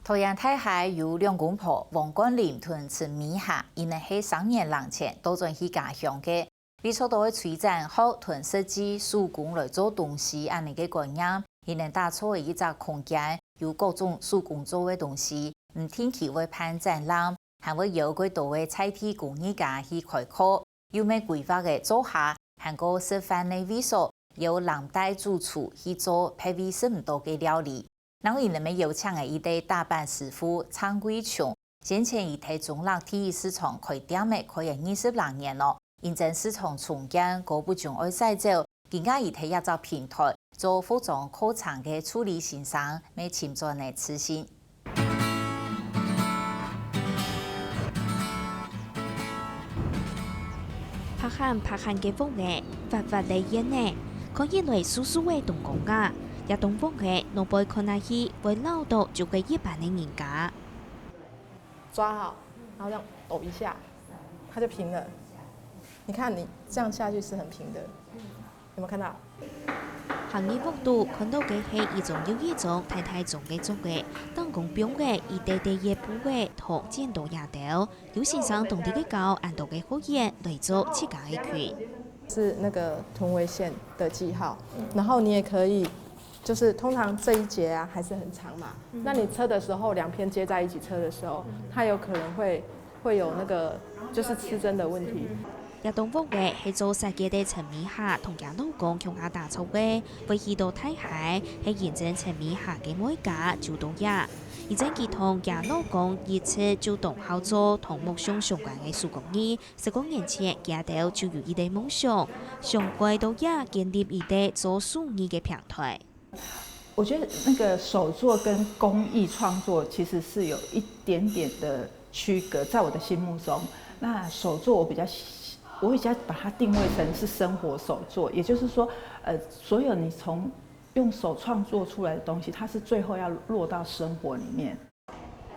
桃园大海有两公婆王冠林同陈美霞，因为是3年人前都转去家乡的，李初都会推展好同设计手工来做东西，安尼个观念，因能打造一只空间，有各种手工做的东西，天气会办展览，还会有几多位菜地工艺家去开课，有咩规划的做下，还个示范的位所，由蓝带主厨去做配备唔多嘅料理。然后，人们有请的一对大阪师傅蔡贵琼，先前伊喺中立体育市场开店的开了20多年咯。因正市场重建，高不将爱晒走，更加伊喺一个平台做服装课程的处理先生，没签转的此信。拍汗嘅風嘅，發嚟煙呢，可以嚟叔叔嘅動工啊，也動風嘅，攞背看下去，會撈到就會一般的人家。抓好，然後這樣抖一下，它就平了。你看你這樣下去是很平的，有冇看到？行業幅度看到嘅係一種又一種太重嘅種嘅，當工標嘅一地嘅布嘅同剪刀也掉，有先生同啲嘅教按到嘅學員嚟做設計嘅區。是那個臀圍線的記號，然後你也可以，就是通常這一節啊還是很長嘛，那你車的時候兩片接在一起車的時候，它有可能會有那個就是刺針的問題。日東風嘅係做設計嘅陳美霞同家老公共下打造嘅，為去到睇下係驗證陳美霞嘅每家就到呀。而且佢同家老公一切就同合作同木匠相關嘅手工藝，19年前家頭就有一個夢想，上歸到也建立一個做手藝嘅平台。我覺得那個手作跟工藝創作其實是有一點點的區隔，在我的心目中，那手作我比較把它定位成是生活手作，也就是說，所有你從用手創作出來的東西，它是最後要落到生活裡面。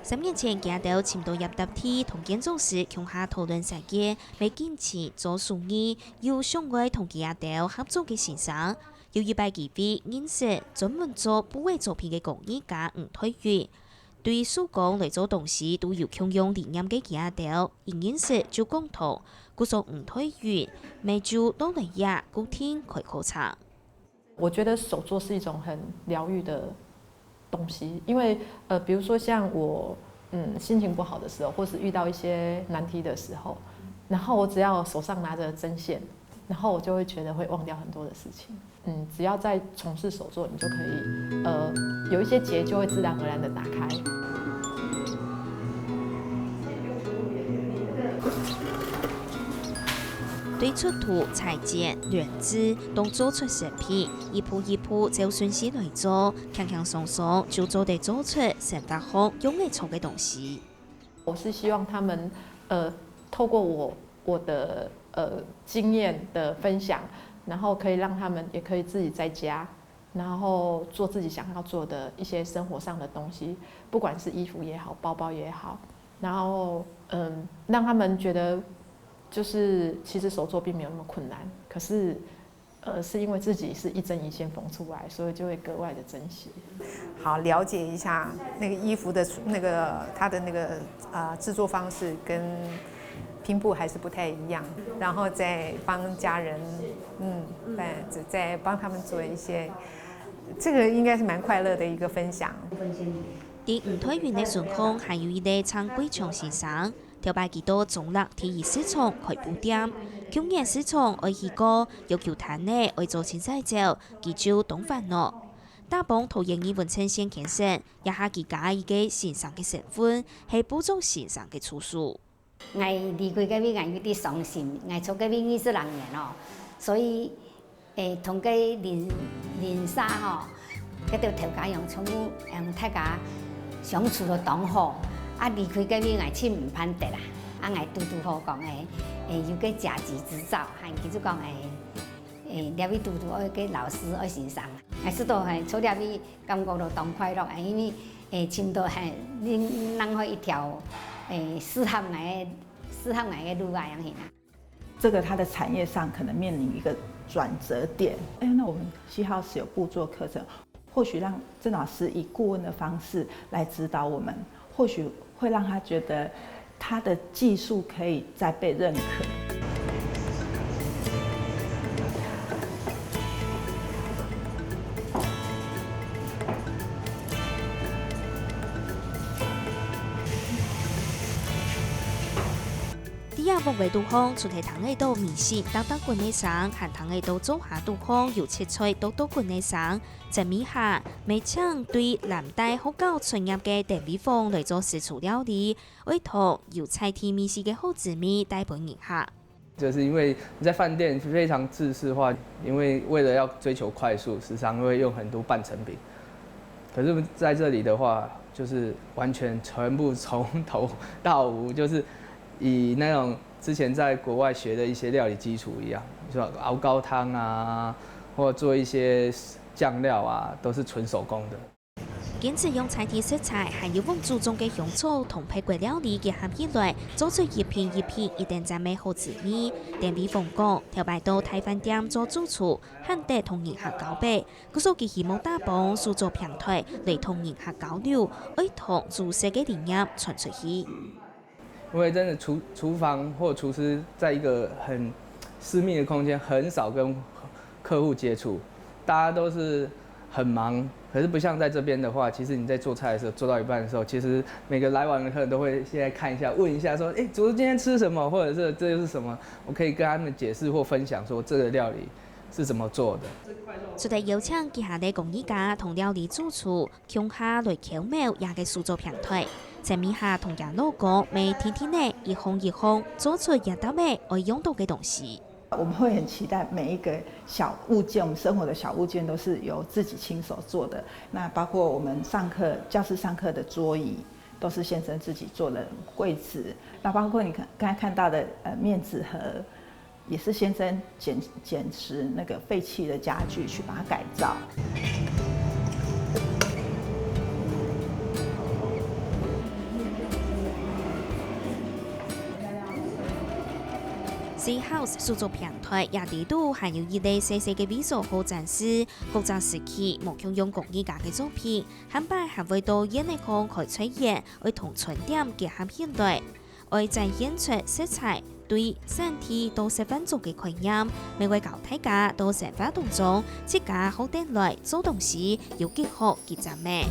3年前，家頭簽到入搭梯同建築師共下討論設計，未堅持做手藝，要相愛同家頭合作嘅先生，有一擺機會認識專門做布藝作品嘅工藝家吳推宇。對手工嚟做東西都有共用理念嘅家頭，因認識就共同，故說吳推宇，每週都嚟呀固定開課程。我覺得手作是一種很療癒的東西，因為比如說像我心情不好的時候，或是遇到一些難題的時候，然後我只要手上拿着針線，然後我就會覺得會忘掉很多的事情。只要在從事手作，你就可以有一些結就會自然而然的打開。對出圖、裁剪、亂織，都做出成品，一步一步就順勢來做，輕輕鬆鬆就做得做出成發好用得出嘅東西。我是希望他們透過我的經驗的分享，然後可以讓他們也可以自己在家，然後做自己想要做的一些生活上的東西，不管是衣服也好，包包也好，然後讓他們覺得就是其實手作並沒有那麼困難，可是是因為自己是一針一線縫出來，所以就會格外的珍惜。好，了解一下那個衣服的那個它的那個製作方式跟拼布還是不太一樣，然後再幫家人再幫他們做一些，這個應該是蠻快樂的一個分享。第吳推元的順風還有一個蔡貴瓊先生，條擺幾多中立體育市場開布店，今年市場愛去過要求攤呢愛做青菜椒，佢就東煩惱。大幫桃園議文青縣県省，也下佢家一個先生嘅身份係補助先生嘅出書。我離開嗰邊，我有啲傷心。我做嗰邊20多年咯，所以同個連沙吼，嗰條頭家用寵物大家相處得當好。離開嗰邊，我親唔盼得啦。我嘟嘟好講有個家籍執照，佢就講了位嘟嘟愛個老師愛先生。我知道做了位感覺到當快樂，因為親到你讓開一條。適合我的路啊，樣型啊。這個它的產業上可能面臨一個轉折點。那我們西號是有布作課程，或许让郑老师以顾问的方式来指导我们，或许会让他觉得他的技术可以再被认可。第二幅画杜方，除喺糖下度面試搭搭棍嘅上，和糖下度做下杜方，由切菜到刀棍嘅上，在米下未請對藍帶好高純入嘅地味風嚟做食材料理，委託由菜天面試嘅好滋味帶俾人客。就是因为你在饭店非常制式化，因为为了要追求快速，时常会用很多半成品。可是在这里的话，就是完全全部从头到尾，就是以那种之前在国外学的一些料理基础一样，就熬高汤啊，或者做一些酱料啊，都是纯手工的。堅持用菜地食材，還有往注重嘅香草同配角料理結合起來，做出一片一片一定讚美好滋味。電味風講，調擺到台飯店做主廚，肯定同人客交配。佢所佢希望打幫塑造平台嚟同人客交流，愛同做食嘅理念傳出去。因為真的廚房或廚師在一個很私密的空間，很少跟客戶接觸，大家都是很忙。可是不像在这边的话，其实你在做菜的时候，做到一半的时候，其实每个来往的客人都会现在看一下，问一下说，主厨今天吃什么，或者是这又是什么，我可以跟他们解释或分享说这个料理是怎么做的。除咗邀請旗下嘅工藝家同料理主廚，共下來巧妙也嘅塑造平台。在米下同人老公，每天天內一烘一烘，做出一道味愛用到嘅東西。我們會很期待每一個小物件，我們生活的小物件都是由自己親手做的。那包括我們上課教室上課的桌椅，都是先生自己做的櫃子。那包括你剛才看到的面紙盒，也是先生撿拾那個廢棄的家具去把它改造。C-House 塑造平台也地度還有一類細細嘅美術好展示，國際時期目標用工藝家嘅作品，很快還會到演藝館開出現，會同春點結合起來，會再演出色彩對身體到10分鐘嘅概念，每位教大家到生活當中，自家好得來做東西，要結合結集咩？